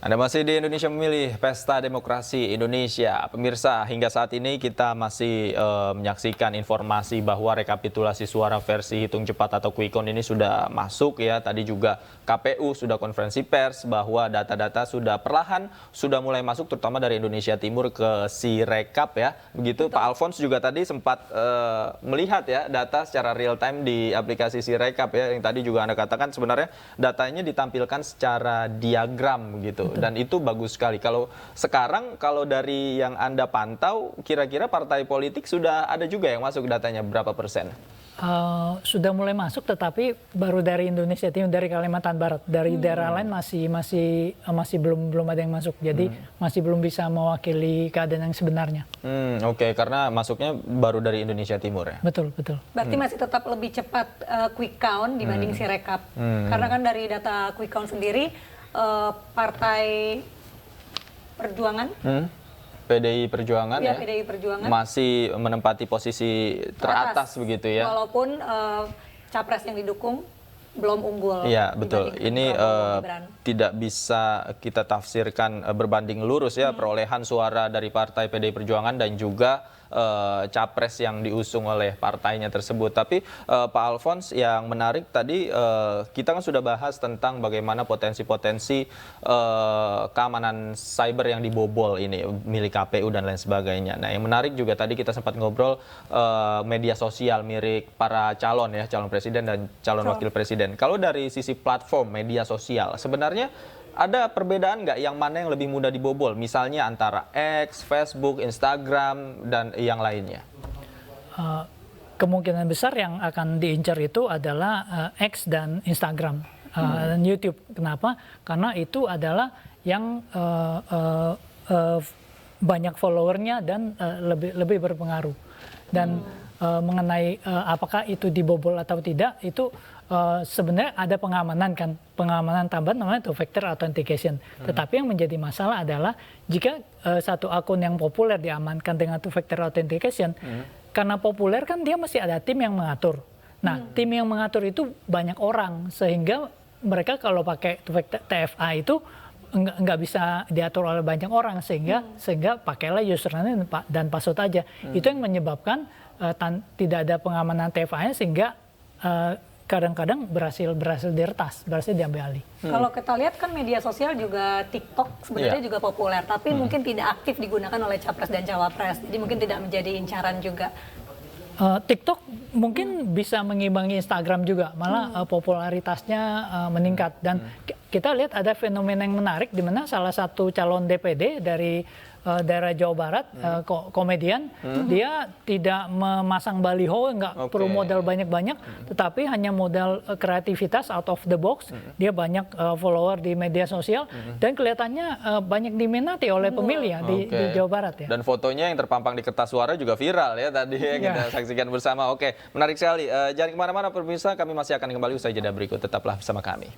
Anda masih di Indonesia Memilih, Pesta Demokrasi Indonesia. Pemirsa, hingga saat ini kita masih menyaksikan informasi bahwa rekapitulasi suara versi hitung cepat atau quick count ini sudah masuk ya. Tadi juga KPU sudah konferensi pers bahwa data-data sudah perlahan sudah mulai masuk, terutama dari Indonesia Timur ke Sirekap ya. Begitu Pak Alphonse juga tadi sempat melihat ya data secara real time di aplikasi Sirekap ya. Yang tadi juga Anda katakan sebenarnya datanya ditampilkan secara diagram gitu. Dan itu bagus sekali. Kalau sekarang, kalau dari yang Anda pantau, kira-kira partai politik sudah ada juga yang masuk datanya berapa persen? Sudah mulai masuk, tetapi baru dari Indonesia Timur, dari Kalimantan Barat. Dari daerah lain masih belum ada yang masuk. Jadi masih belum bisa mewakili keadaan yang sebenarnya. Oke, karena masuknya baru dari Indonesia Timur ya? Betul, betul. Berarti masih tetap lebih cepat quick count dibanding Sirekap. Karena kan dari data quick count sendiri, Partai Perjuangan, PDI Perjuangan ya, PDI Perjuangan masih menempati posisi teratas begitu ya. Walaupun capres yang didukung belum unggul. Iya, betul. Ini tidak bisa kita tafsirkan berbanding lurus ya perolehan suara dari Partai PDI Perjuangan dan juga capres yang diusung oleh partainya tersebut. Tapi Pak Alphonse, yang menarik tadi kita kan sudah bahas tentang bagaimana potensi-potensi keamanan cyber yang dibobol ini milik KPU dan lain sebagainya. Nah, yang menarik juga tadi kita sempat ngobrol media sosial milik para calon ya, calon presiden dan calon wakil presiden. Kalau dari sisi platform media sosial, sebenarnya ada perbedaan nggak yang mana yang lebih mudah dibobol? Misalnya antara X, Facebook, Instagram, dan yang lainnya? Kemungkinan besar yang akan diincar itu adalah X dan Instagram dan YouTube. Kenapa? Karena itu adalah yang banyak followernya dan lebih berpengaruh. Dan mengenai apakah itu dibobol atau tidak, itu sebenarnya ada pengamanan tambahan namanya two-factor authentication. Tetapi yang menjadi masalah adalah jika satu akun yang populer diamankan dengan two-factor authentication, karena populer kan dia masih ada tim yang mengatur. Nah, tim yang mengatur itu banyak orang, sehingga mereka kalau pakai two-factor TFA itu nggak bisa diatur oleh banyak orang, sehingga pakailah username dan password aja. Itu yang menyebabkan tidak ada pengamanan TFA-nya, sehingga kadang-kadang berhasil diretas, berhasil diambil alih. Kalau kita lihat kan media sosial juga TikTok sebenarnya juga populer, tapi mungkin tidak aktif digunakan oleh capres dan cawapres, jadi mungkin tidak menjadi incaran juga. TikTok mungkin bisa mengimbangi Instagram juga, malah popularitasnya meningkat. Dan kita lihat ada fenomena yang menarik di mana salah satu calon DPD dari daerah Jawa Barat, komedian, dia tidak memasang baliho, nggak perlu modal banyak-banyak, tetapi hanya modal kreativitas out of the box. Dia banyak follower di media sosial dan kelihatannya banyak diminati oleh pemilih ya di Jawa Barat ya. Dan fotonya yang terpampang di kertas suara juga viral ya tadi ya, kita saksikan bersama. Oke, menarik sekali. Jangan kemana-mana pemirsa, kami masih akan kembali usai jeda berikut. Tetaplah bersama kami.